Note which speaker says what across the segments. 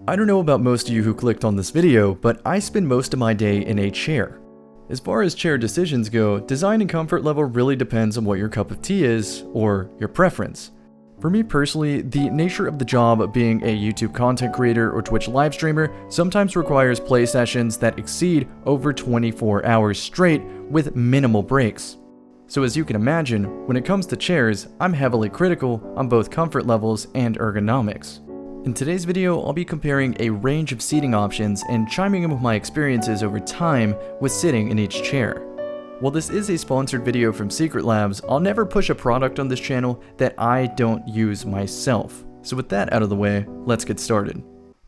Speaker 1: I don't know about most of you who clicked on this video, but I spend most of my day in a chair. As far as chair decisions go, design and comfort level really depends on what your cup of tea is, or your preference. For me personally, the nature of the job of being a YouTube content creator or Twitch live streamer sometimes requires play sessions that exceed over 24 hours straight with minimal breaks. So as you can imagine, when it comes to chairs, I'm heavily critical on both comfort levels and ergonomics. In today's video, I'll be comparing a range of seating options and chiming in with my experiences over time with sitting in each chair. While this is a sponsored video from SecretLab, I'll never push a product on this channel that I don't use myself. So with that out of the way, let's get started.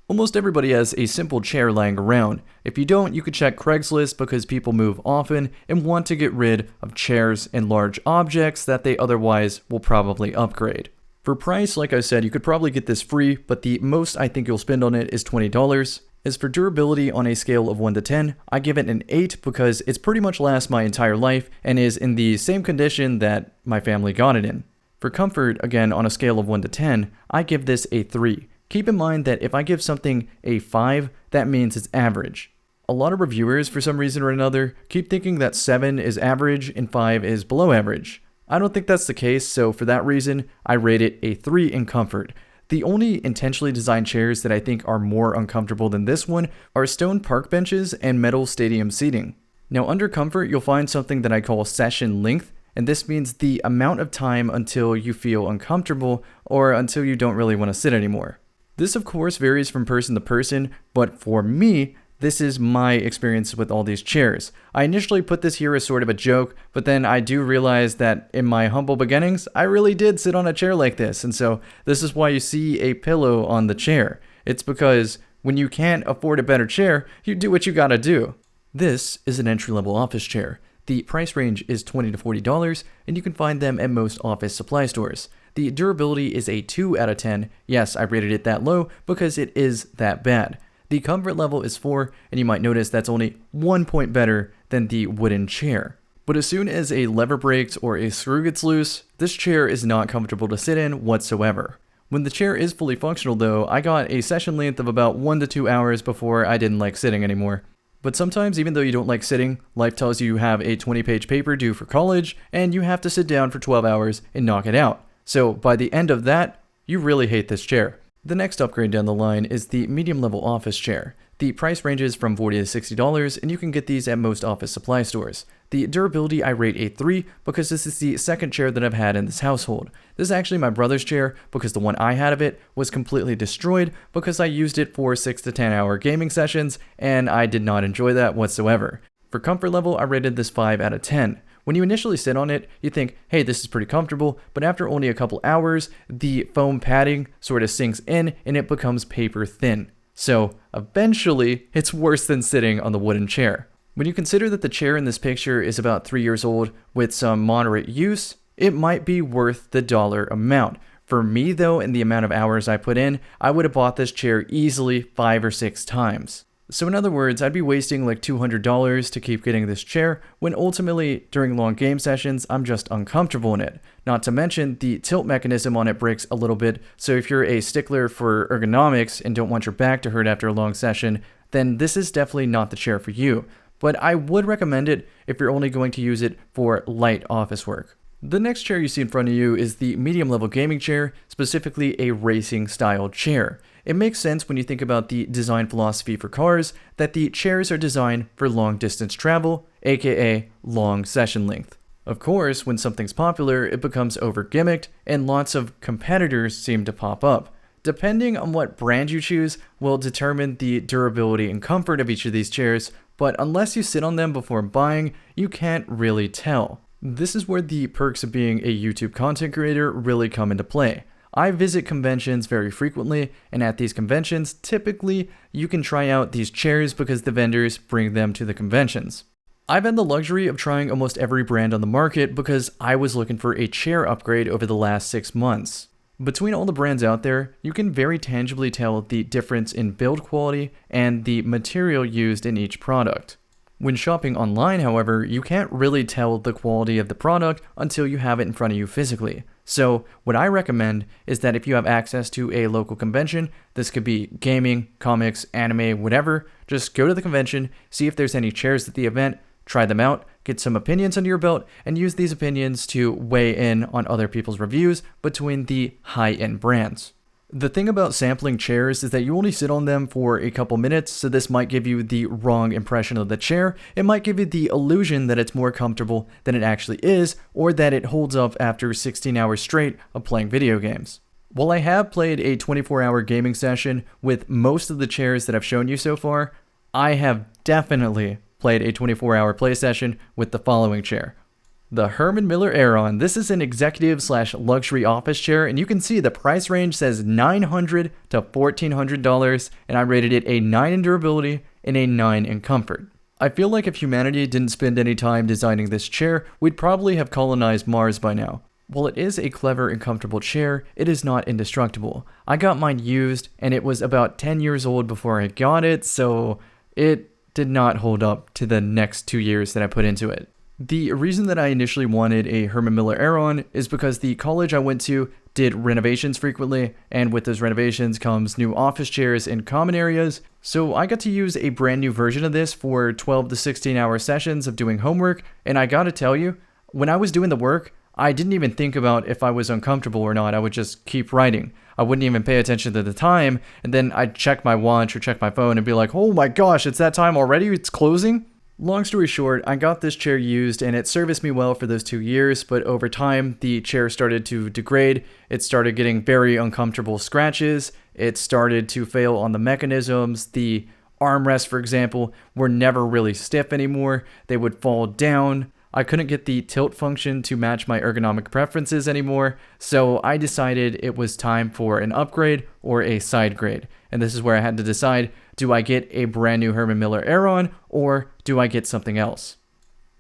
Speaker 1: Almost everybody has a simple chair lying around. If you don't, you could check Craigslist because people move often and want to get rid of chairs and large objects that they otherwise will probably upgrade. For price, like I said, you could probably get this free, but the most I think you'll spend on it is $20. As for durability on a scale of 1 to 10, I give it an 8 because it's pretty much lasts my entire life and is in the same condition that my family got it in. For comfort, again on a scale of 1 to 10, I give this a 3. Keep in mind that if I give something a 5, that means it's average. A lot of reviewers, for some reason or another, keep thinking that 7 is average and 5 is below average. I don't think that's the case, so for that reason, I rate it a 3 in comfort. The only intentionally designed chairs that I think are more uncomfortable than this one are stone park benches and metal stadium seating. Now under comfort, you'll find something that I call session length, and this means the amount of time until you feel uncomfortable or until you don't really want to sit anymore. This of course varies from person to person, but for me, this is my experience with all these chairs. I initially put this here as sort of a joke, but then I do realize that in my humble beginnings, I really did sit on a chair like this, and so this is why you see a pillow on the chair. It's because when you can't afford a better chair, you do what you gotta do. This is an entry-level office chair. The price range is $20 to $40, and you can find them at most office supply stores. The durability is a 2 out of 10. Yes, I rated it that low because it is that bad. The comfort level is 4, and you might notice that's only 1 point better than the wooden chair. But as soon as a lever breaks or a screw gets loose, this chair is not comfortable to sit in whatsoever. When the chair is fully functional though, I got a session length of about 1 to 2 hours before I didn't like sitting anymore. But sometimes, even though you don't like sitting, life tells you have a 20-page paper due for college, and you have to sit down for 12 hours and knock it out. So by the end of that, you really hate this chair. The next upgrade down the line is the medium-level office chair. The price ranges from $40 to $60, and you can get these at most office supply stores. The durability I rate a 3 because this is the second chair that I've had in this household. This is actually my brother's chair because the one I had of it was completely destroyed because I used it for 6 to 10 hour gaming sessions, and I did not enjoy that whatsoever. For comfort level, I rated this 5 out of 10. When you initially sit on it, you think, hey, this is pretty comfortable, but after only a couple hours, the foam padding sort of sinks in and it becomes paper thin. So eventually, it's worse than sitting on the wooden chair. When you consider that the chair in this picture is about 3 years old with some moderate use, it might be worth the dollar amount. For me though, and the amount of hours I put in, I would have bought this chair easily 5 or 6 times. So in other words, I'd be wasting like $200 to keep getting this chair when ultimately during long game sessions, I'm just uncomfortable in it. Not to mention the tilt mechanism on it breaks a little bit, so if you're a stickler for ergonomics and don't want your back to hurt after a long session, then this is definitely not the chair for you. But I would recommend it if you're only going to use it for light office work. The next chair you see in front of you is the medium level gaming chair, specifically a racing style chair. It makes sense when you think about the design philosophy for cars that the chairs are designed for long distance travel, aka long session length. Of course, when something's popular, it becomes over gimmicked and lots of competitors seem to pop up. Depending on what brand you choose will determine the durability and comfort of each of these chairs, but unless you sit on them before buying, you can't really tell. This is where the perks of being a YouTube content creator really come into play. I visit conventions very frequently, and at these conventions, typically, you can try out these chairs because the vendors bring them to the conventions. I've had the luxury of trying almost every brand on the market because I was looking for a chair upgrade over the last 6 months. Between all the brands out there, you can very tangibly tell the difference in build quality and the material used in each product. When shopping online, however, you can't really tell the quality of the product until you have it in front of you physically. So what I recommend is that if you have access to a local convention, this could be gaming, comics, anime, whatever, just go to the convention, see if there's any chairs at the event, try them out, get some opinions under your belt, and use these opinions to weigh in on other people's reviews between the high-end brands. The thing about sampling chairs is that you only sit on them for a couple minutes, so this might give you the wrong impression of the chair. It might give you the illusion that it's more comfortable than it actually is, or that it holds up after 16 hours straight of playing video games. While I have played a 24-hour gaming session with most of the chairs that I've shown you so far, I have definitely played a 24-hour play session with the following chair. The Herman Miller Aeron. This is an executive/luxury office chair, and you can see the price range says $900 to $1,400, and I rated it a 9 in durability and a 9 in comfort. I feel like if humanity didn't spend any time designing this chair, we'd probably have colonized Mars by now. While it is a clever and comfortable chair, it is not indestructible. I got mine used, and it was about 10 years old before I got it, so it did not hold up to the next 2 years that I put into it. The reason that I initially wanted a Herman Miller Aeron is because the college I went to did renovations frequently, and with those renovations comes new office chairs in common areas, so I got to use a brand new version of this for 12 to 16 hour sessions of doing homework, and I gotta tell you, when I was doing the work, I didn't even think about if I was uncomfortable or not. I would just keep writing. I wouldn't even pay attention to the time, and then I'd check my watch or check my phone and be like, oh my gosh, it's that time already? It's closing? Long story short, I got this chair used and it serviced me well for those 2 years, but over time, the chair started to degrade. It started getting very uncomfortable scratches. It started to fail on the mechanisms. The armrests, for example, were never really stiff anymore. They would fall down. I couldn't get the tilt function to match my ergonomic preferences anymore, so I decided it was time for an upgrade or a side grade. And this is where I had to decide, do I get a brand new Herman Miller Aeron or do I get something else?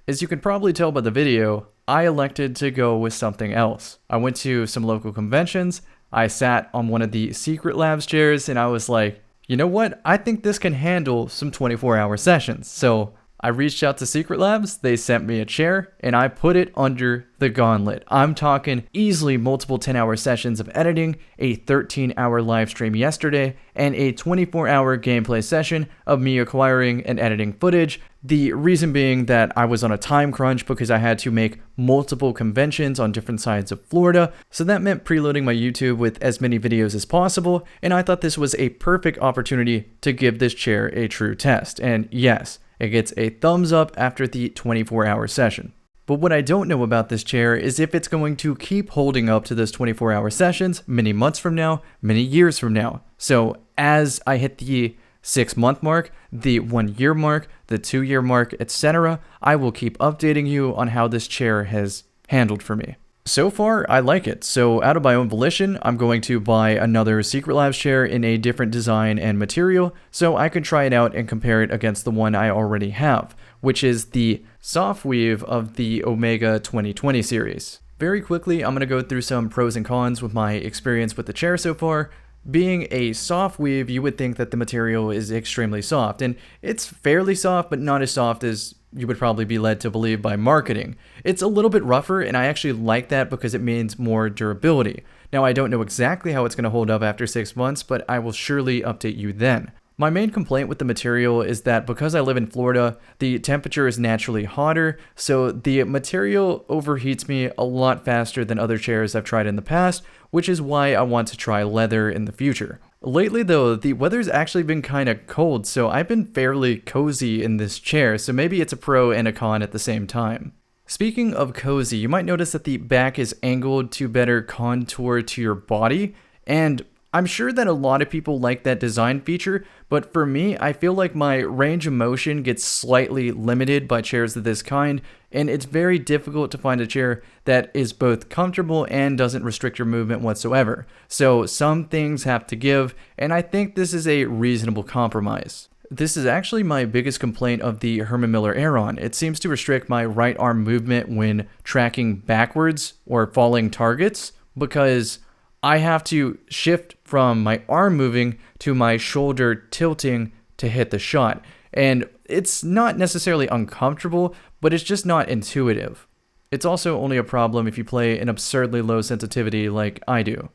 Speaker 1: As you can probably tell by the video, I elected to go with something else. I went to some local conventions, I sat on one of the SecretLab chairs, and I was like, you know what? I think this can handle some 24-hour sessions. So I reached out to SecretLab, they sent me a chair, and I put it under the gauntlet. I'm talking easily multiple 10-hour sessions of editing, a 13-hour live stream yesterday, and a 24-hour gameplay session of me acquiring and editing footage. The reason being that I was on a time crunch because I had to make multiple conventions on different sides of Florida, so that meant preloading my YouTube with as many videos as possible, and I thought this was a perfect opportunity to give this chair a true test. And yes, it gets a thumbs up after the 24-hour session. But what I don't know about this chair is if it's going to keep holding up to those 24-hour sessions many months from now, many years from now. So as I hit the 6-month mark, the 1-year mark, the 2-year mark, etc., I will keep updating you on how this chair has handled for me. So far, I like it, so out of my own volition, I'm going to buy another SecretLab chair in a different design and material, so I can try it out and compare it against the one I already have, which is the soft weave of the Omega 2020 series. Very quickly, I'm going to go through some pros and cons with my experience with the chair so far. Being a soft weave, you would think that the material is extremely soft, and it's fairly soft, but not as soft as you would probably be led to believe by marketing. It's a little bit rougher, and I actually like that because it means more durability. Now, I don't know exactly how it's going to hold up after 6 months, but I will surely update you then. My main complaint with the material is that because I live in Florida, the temperature is naturally hotter, so the material overheats me a lot faster than other chairs I've tried in the past, which is why I want to try leather in the future. Lately though, the weather's actually been kind of cold, so I've been fairly cozy in this chair, so maybe it's a pro and a con at the same time. Speaking of cozy, you might notice that the back is angled to better contour to your body, and I'm sure that a lot of people like that design feature, but for me, I feel like my range of motion gets slightly limited by chairs of this kind, and it's very difficult to find a chair that is both comfortable and doesn't restrict your movement whatsoever. So some things have to give, and I think this is a reasonable compromise. This is actually my biggest complaint of the Herman Miller Aeron. It seems to restrict my right arm movement when tracking backwards or falling targets, because I have to shift from my arm moving to my shoulder tilting to hit the shot. And it's not necessarily uncomfortable, but it's just not intuitive. It's also only a problem if you play an absurdly low sensitivity like I do.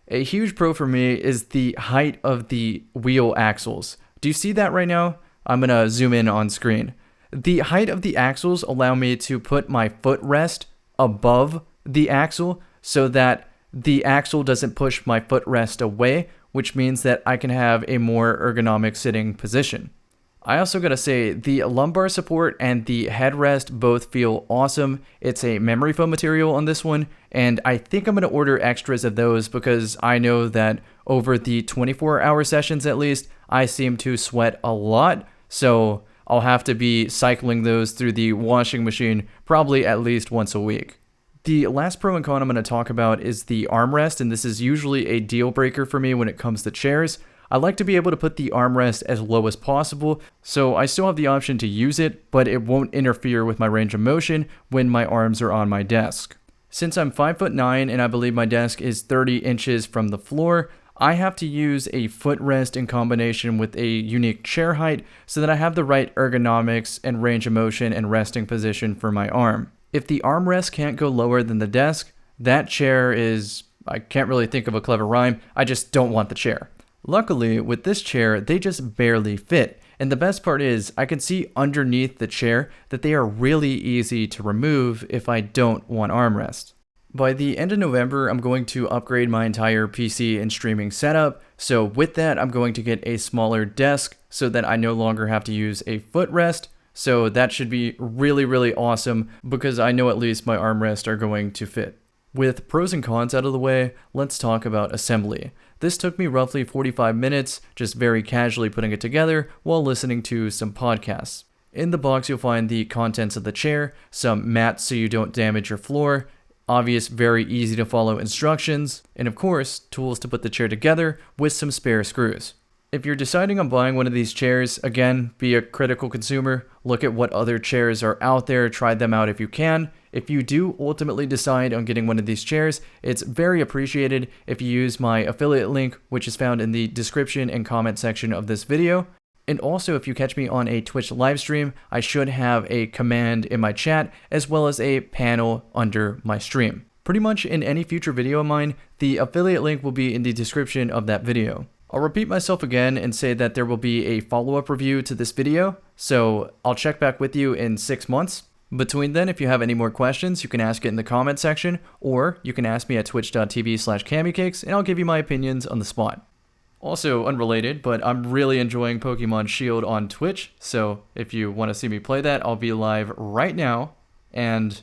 Speaker 1: A huge pro for me is the height of the wheel axles. Do you see that right now? I'm gonna zoom in on screen. The height of the axles allow me to put my footrest above the axle so that the axle doesn't push my footrest away, which means that I can have a more ergonomic sitting position. I also gotta say, the lumbar support and the headrest both feel awesome. It's a memory foam material on this one, and I think I'm gonna order extras of those because I know that over the 24-hour sessions at least, I seem to sweat a lot, so I'll have to be cycling those through the washing machine probably at least once a week. The last pro and con I'm going to talk about is the armrest, and this is usually a deal breaker for me when it comes to chairs. I like to be able to put the armrest as low as possible, so I still have the option to use it, but it won't interfere with my range of motion when my arms are on my desk. Since I'm 5'9" and I believe my desk is 30 inches from the floor, I have to use a footrest in combination with a unique chair height so that I have the right ergonomics and range of motion and resting position for my arm. If the armrest can't go lower than the desk, that chair is, I can't really think of a clever rhyme, I just don't want the chair. Luckily, with this chair, they just barely fit. And the best part is, I can see underneath the chair that they are really easy to remove if I don't want armrest. By the end of November, I'm going to upgrade my entire PC and streaming setup. So with that, I'm going to get a smaller desk so that I no longer have to use a footrest. So that should be really, really awesome because I know at least my armrests are going to fit. With pros and cons out of the way, let's talk about assembly. This took me roughly 45 minutes, just very casually putting it together while listening to some podcasts. In the box, you'll find the contents of the chair, some mats so you don't damage your floor, obvious, very easy to follow instructions, and of course, tools to put the chair together with some spare screws. If you're deciding on buying one of these chairs, again, be a critical consumer, look at what other chairs are out there, try them out if you can. If you do ultimately decide on getting one of these chairs, it's very appreciated if you use my affiliate link, which is found in the description and comment section of this video. And also, if you catch me on a Twitch live stream, I should have a command in my chat as well as a panel under my stream. Pretty much in any future video of mine, the affiliate link will be in the description of that video. I'll repeat myself again and say that there will be a follow-up review to this video, so I'll check back with you in 6 months. Between then, if you have any more questions, you can ask it in the comment section, or you can ask me at twitch.tv/camicakes, and I'll give you my opinions on the spot. Also unrelated, but I'm really enjoying Pokemon Shield on Twitch, so if you want to see me play that, I'll be live right now, and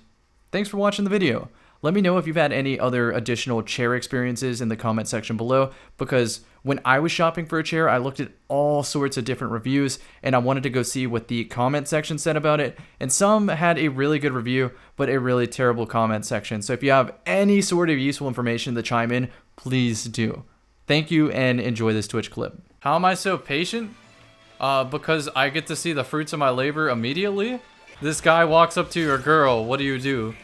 Speaker 1: thanks for watching the video. Let me know if you've had any other additional chair experiences in the comment section below, because when I was shopping for a chair, I looked at all sorts of different reviews, and I wanted to go see what the comment section said about it, and some had a really good review, but a really terrible comment section. So if you have any sort of useful information to chime in, please do. Thank you, and enjoy this Twitch clip. How am I so patient? Because I get to see the fruits of my labor immediately? This guy walks up to your girl, what do you do?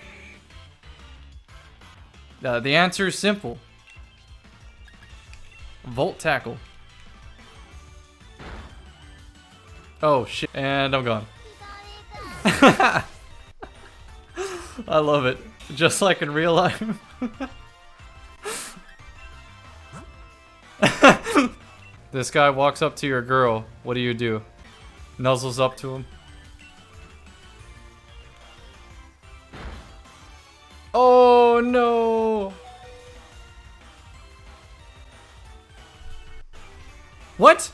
Speaker 1: The answer is simple. Volt tackle. Oh shit, and I'm gone. I love it. Just like in real life. This guy walks up to your girl, what do you do? Nuzzles up to him. Oh no! What?